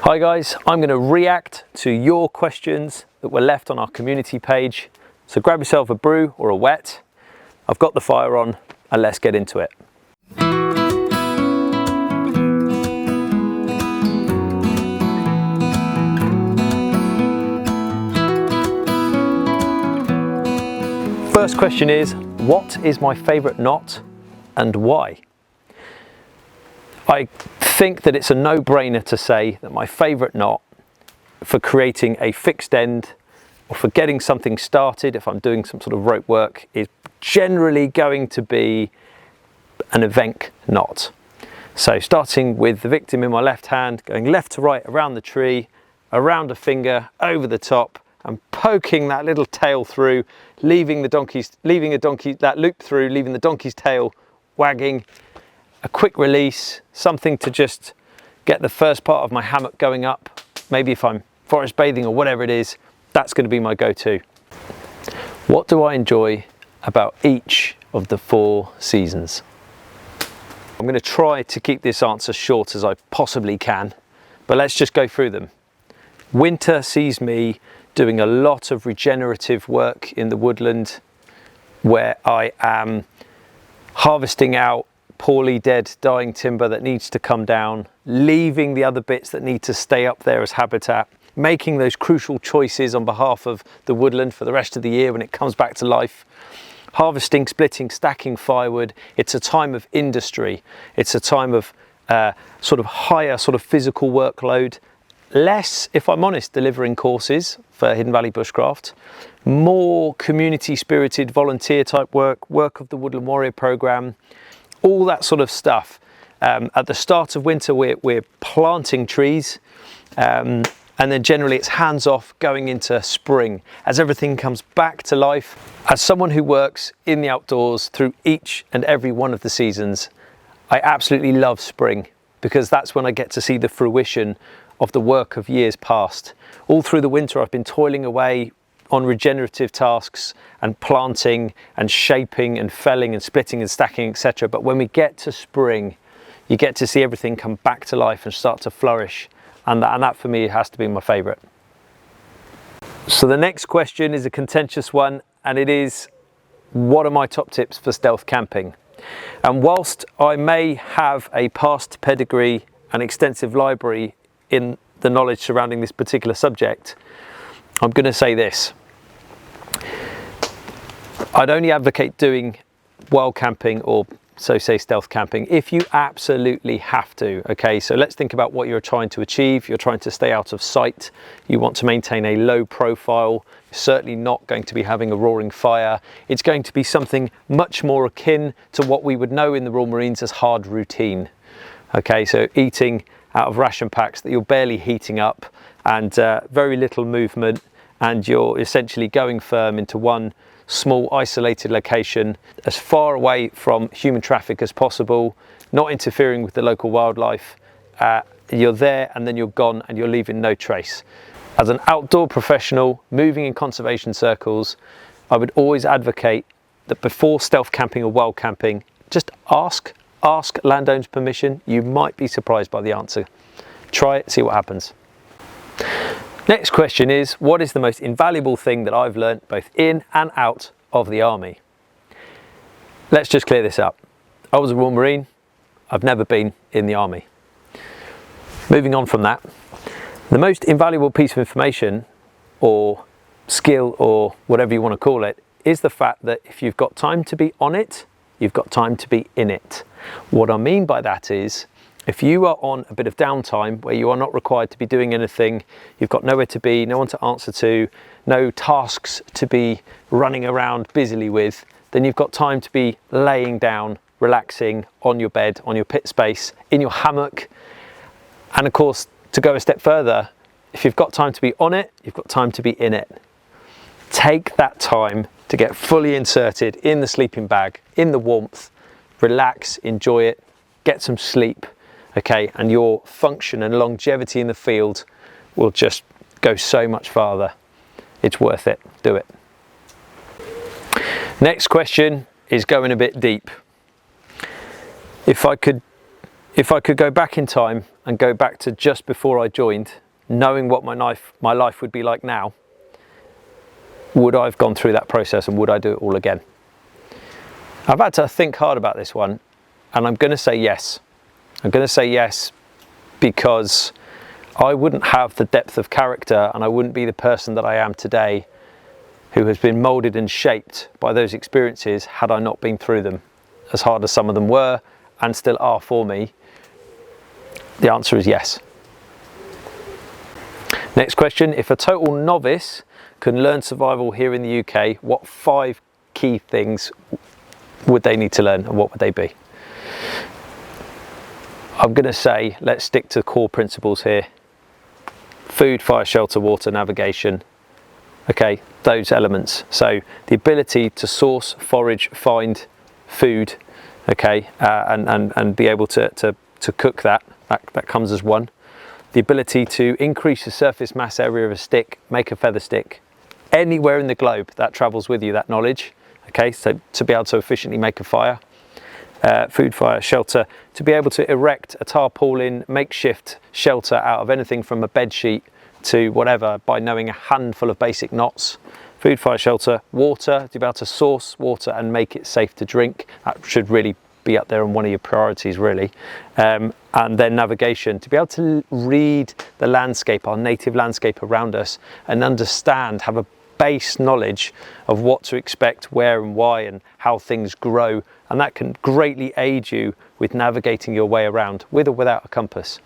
Hi guys, I'm going to react to your questions that were left on our community page. So grab yourself a brew or a wet. I've got the fire on and let's get into it. First question is, what is my favourite knot and why? I think that it's a no-brainer to say that my favourite knot for creating a fixed end or for getting something started, if I'm doing some sort of rope work, is generally going to be an event knot. So starting with the victim in my left hand, going left to right around the tree, around a finger, over the top, and poking that little tail through, leaving the donkey's tail wagging. A quick release, something to just get the first part of my hammock going up. Maybe if I'm forest bathing or whatever it is, that's going to be my go-to. What do I enjoy about each of the 4 seasons? I'm going to try to keep this answer short as I possibly can, but let's just go through them. Winter sees me doing a lot of regenerative work in the woodland, where I am harvesting out poorly dead, dying timber that needs to come down, leaving the other bits that need to stay up there as habitat, making those crucial choices on behalf of the woodland for the rest of the year when it comes back to life. Harvesting, splitting, stacking firewood. It's a time of industry. It's a time of sort of higher sort of physical workload. Less, if I'm honest, delivering courses for Hidden Valley Bushcraft. More community spirited volunteer type work of the Woodland Warrior program. All that sort of stuff. At the start of winter, we're planting trees, and then generally it's hands off going into spring as everything comes back to life. As someone who works in the outdoors through each and every one of the seasons, I absolutely love spring because that's when I get to see the fruition of the work of years past. All through the winter, I've been toiling away on regenerative tasks and planting and shaping and felling and splitting and stacking, etc. But when we get to spring, you get to see everything come back to life and start to flourish, and that for me has to be my favourite. So the next question is a contentious one, and it is, what are my top tips for stealth camping? And whilst I may have a past pedigree and extensive library in the knowledge surrounding this particular subject, I'm going to say this. I'd only advocate doing wild camping or so say stealth camping if you absolutely have to. Okay, so let's think about what you're trying to achieve. You're trying to stay out of sight. You want to maintain a low profile. You're certainly not going to be having a roaring fire. It's going to be something much more akin to what we would know in the Royal Marines as hard routine. Okay, so eating out of ration packs that you're barely heating up and very little movement, and you're essentially going firm into one small isolated location as far away from human traffic as possible, not interfering with the local wildlife. You're there and then you're gone and you're leaving no trace. As an outdoor professional moving in conservation circles, I would always advocate that before stealth camping or wild camping, just ask landowners permission. You might be surprised by the answer. Try it, see what happens. Next question is, what is the most invaluable thing that I've learned both in and out of the army? Let's just clear this up. I was a Royal Marine. I've never been in the army. Moving on from that, the most invaluable piece of information or skill or whatever you want to call it is the fact that if you've got time to be on it, you've got time to be in it. What I mean by that is, if you are on a bit of downtime where you are not required to be doing anything, you've got nowhere to be, no one to answer to, no tasks to be running around busily with, then you've got time to be laying down, relaxing on your bed, on your pit space, in your hammock. And of course, to go a step further, if you've got time to be on it, you've got time to be in it. Take that time to get fully inserted in the sleeping bag, in the warmth, relax, enjoy it, get some sleep. Okay, and your function and longevity in the field will just go so much farther. It's worth it. Do it. Next question is going a bit deep. If I could If I could go back in time and go back to just before I joined, knowing what my life would be like now, would I have gone through that process and would I do it all again? I've had to think hard about this one, and I'm going to say yes. I'm going to say yes because I wouldn't have the depth of character and I wouldn't be the person that I am today, who has been moulded and shaped by those experiences, had I not been through them, as hard as some of them were and still are for me. The answer is yes. Next question, if a total novice can learn survival here in the UK, what 5 key things would they need to learn and what would they be? I'm going to say let's stick to core principles here. Food, fire, shelter, water, navigation. Okay, those elements. So the ability to source, forage, find food, okay, and be able to cook that comes as one. The ability to increase the surface mass area of a stick, make a feather stick. Anywhere in the globe that travels with you, that knowledge. Okay, so to be able to efficiently make a fire. Food, fire, shelter, to be able to erect a tarpaulin makeshift shelter out of anything from a bed sheet to whatever by knowing a handful of basic knots. Food, fire, shelter, water, to be able to source water and make it safe to drink. That should really be up there on one of your priorities, really. And then navigation, to be able to read the landscape, our native landscape around us, and understand, have a base knowledge of what to expect, where and why, and how things grow. And that can greatly aid you with navigating your way around, with or without a compass.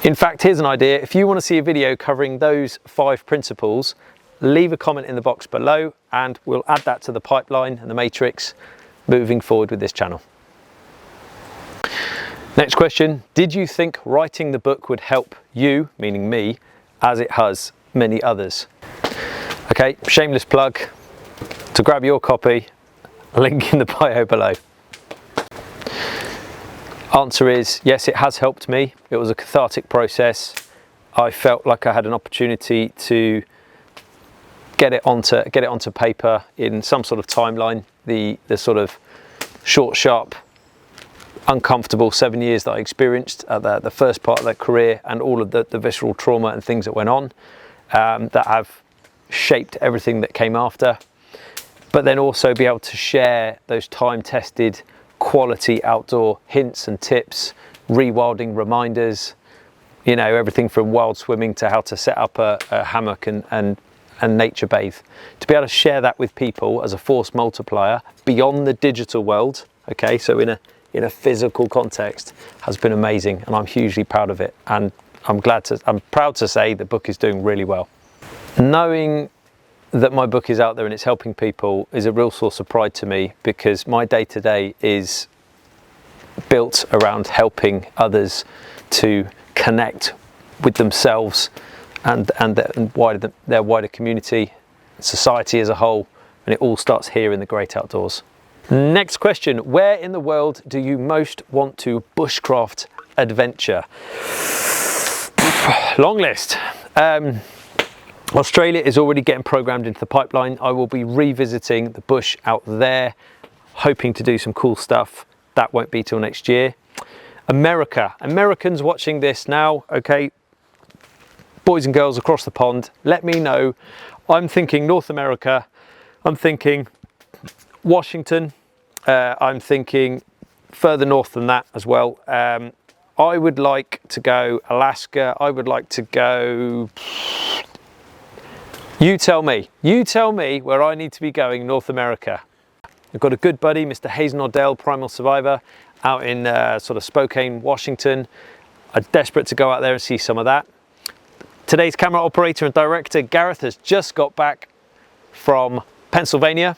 In fact, here's an idea. If you want to see a video covering those 5 principles, leave a comment in the box below and we'll add that to the pipeline and the matrix moving forward with this channel. Next question, did you think writing the book would help you, meaning me, as it has many others? Okay, shameless plug, to grab your copy, link in the bio below. Answer is yes, it has helped me. It was a cathartic process. I felt like I had an opportunity to get it onto paper in some sort of timeline. The sort of short, sharp, uncomfortable 7 years that I experienced at the first part of that career, and all of the visceral trauma and things that went on that have shaped everything that came after. But then also be able to share those time-tested quality outdoor hints and tips, rewilding reminders, you know, everything from wild swimming to how to set up a hammock and nature bathe. To be able to share that with people as a force multiplier beyond the digital world, okay, so in a physical context, has been amazing, and I'm hugely proud of it. And I'm proud to say the book is doing really well. Knowing that my book is out there and it's helping people is a real source of pride to me, because my day-to-day is built around helping others to connect with themselves and their wider community, society as a whole, and it all starts here in the great outdoors. Next question, where in the world do you most want to bushcraft adventure? Long list. Australia is already getting programmed into the pipeline. I will be revisiting the bush out there, hoping to do some cool stuff. That won't be till next year. America, Americans watching this now, okay, boys and girls across the pond, let me know. I'm thinking North America, I'm thinking Washington, I'm thinking further north than that as well. I would like to go Alaska, I would like to go... You tell me where I need to be going. North America. I've got a good buddy, Mr. Hayes Nordell, Primal Survivor, out in sort of Spokane, Washington. I'm desperate to go out there and see some of that. Today's camera operator and director, Gareth, has just got back from Pennsylvania.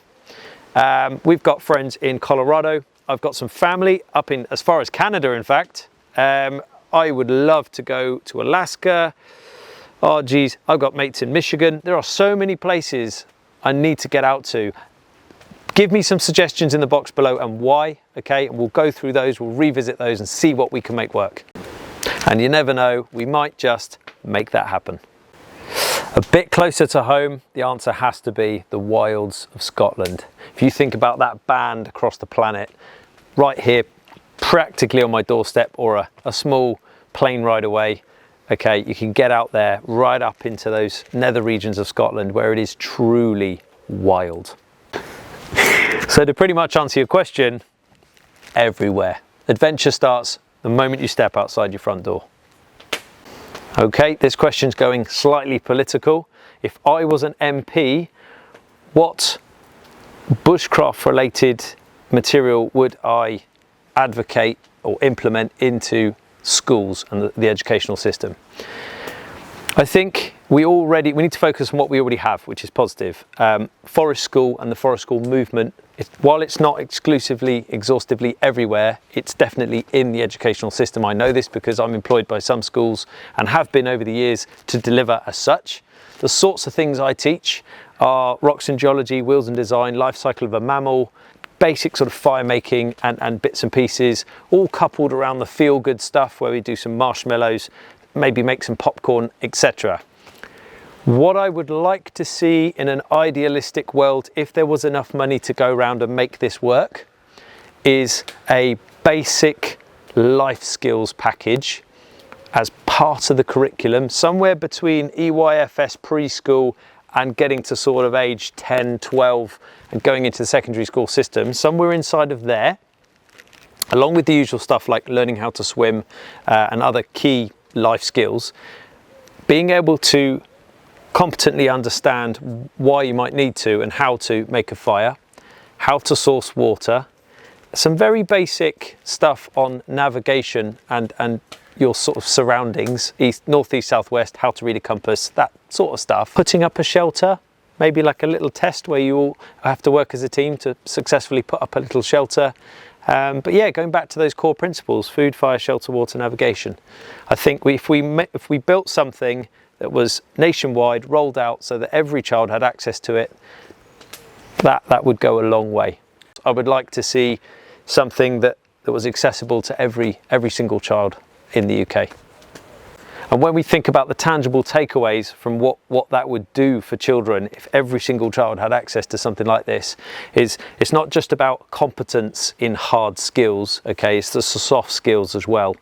We've got friends in Colorado. I've got some family up in as far as Canada, in fact. I would love to go to Alaska. Oh geez, I've got mates in Michigan. There are so many places I need to get out to. Give me some suggestions in the box below and why, okay? And we'll go through those, we'll revisit those and see what we can make work. And you never know, we might just make that happen. A bit closer to home, the answer has to be the wilds of Scotland. If you think about that band across the planet, right here, practically on my doorstep, or a small plane ride away. Okay, you can get out there right up into those nether regions of Scotland where it is truly wild. So to pretty much answer your question, everywhere. Adventure starts the moment you step outside your front door. Okay, this question's going slightly political. If I was an MP, what bushcraft related material would I advocate or implement into schools and the educational system? I think we need to focus on what we already have, which is positive. Forest School and the Forest School movement, while it's not exclusively, exhaustively everywhere, it's definitely in the educational system. I know this because I'm employed by some schools and have been over the years to deliver as such. The sorts of things I teach are rocks and geology, wheels and design, life cycle of a mammal, basic sort of fire making and bits and pieces, all coupled around the feel good stuff where we do some marshmallows, maybe make some popcorn, etc. What I would like to see in an idealistic world, if there was enough money to go around and make this work, is a basic life skills package as part of the curriculum, somewhere between EYFS preschool and getting to sort of age 10, 12 and going into the secondary school system, somewhere inside of there, along with the usual stuff like learning how to swim and other key life skills, being able to competently understand why you might need to and how to make a fire, how to source water, some very basic stuff on navigation and your sort of surroundings, east, northeast, southwest, how to read a compass, that sort of stuff. Putting up a shelter, maybe like a little test where you all have to work as a team to successfully put up a little shelter. But yeah, going back to those core principles, food, fire, shelter, water, navigation. I think if we built something that was nationwide, rolled out so that every child had access to it, that would go a long way. I would like to see something that was accessible to every single child in the UK. And when we think about the tangible takeaways from what that would do for children if every single child had access to something like this, it's not just about competence in hard skills, okay, it's the soft skills as well.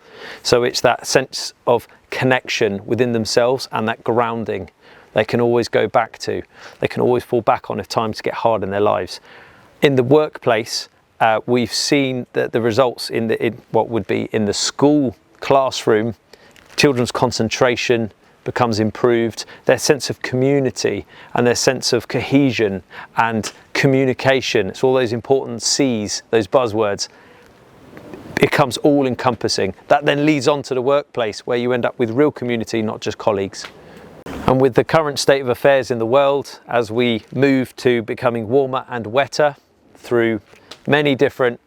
So it's that sense of connection within themselves and that grounding they can always go back to, they can always fall back on if times get hard in their lives. In the workplace, we've seen that the results in what would be in the school classroom, children's concentration becomes improved, their sense of community and their sense of cohesion and communication, it's all those important C's, those buzzwords, becomes all encompassing. That then leads on to the workplace where you end up with real community, not just colleagues. And with the current state of affairs in the world, as we move to becoming warmer and wetter through many different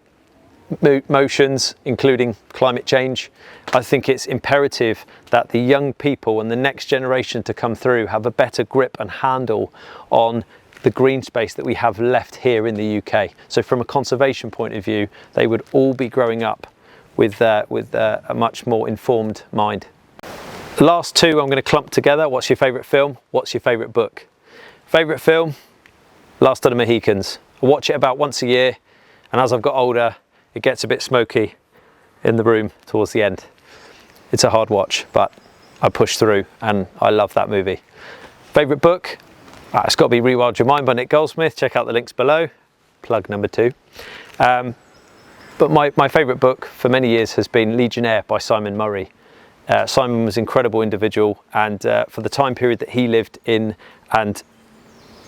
motions, including climate change, I think it's imperative that the young people and the next generation to come through have a better grip and handle on the green space that we have left here in the UK. So from a conservation point of view, they would all be growing up with a much more informed mind. The last two I'm going to clump together. What's your favourite film? What's your favourite book? Favourite film? Last of the Mohicans. I watch it about once a year, and as I've got older, it gets a bit smoky in the room towards the end. It's a hard watch, but I push through and I love that movie. Favourite book? It's got to be Rewild Your Mind by Nick Goldsmith. Check out the links below. Plug number 2. But my favourite book for many years has been Legionnaire by Simon Murray. Simon was an incredible individual, and for the time period that he lived in and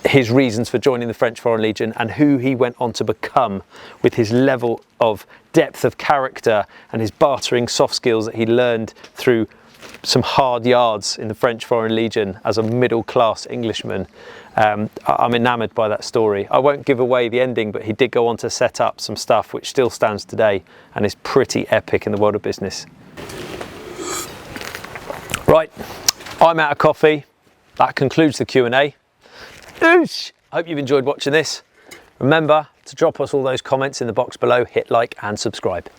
his reasons for joining the French Foreign Legion and who he went on to become with his level of depth of character and his bartering soft skills that he learned through some hard yards in the French Foreign Legion as a middle-class Englishman. I'm enamoured by that story. I won't give away the ending, but he did go on to set up some stuff which still stands today and is pretty epic in the world of business. Right, I'm out of coffee. That concludes the Q&A. I hope you've enjoyed watching this. Remember to drop us all those comments in the box below, hit like and subscribe.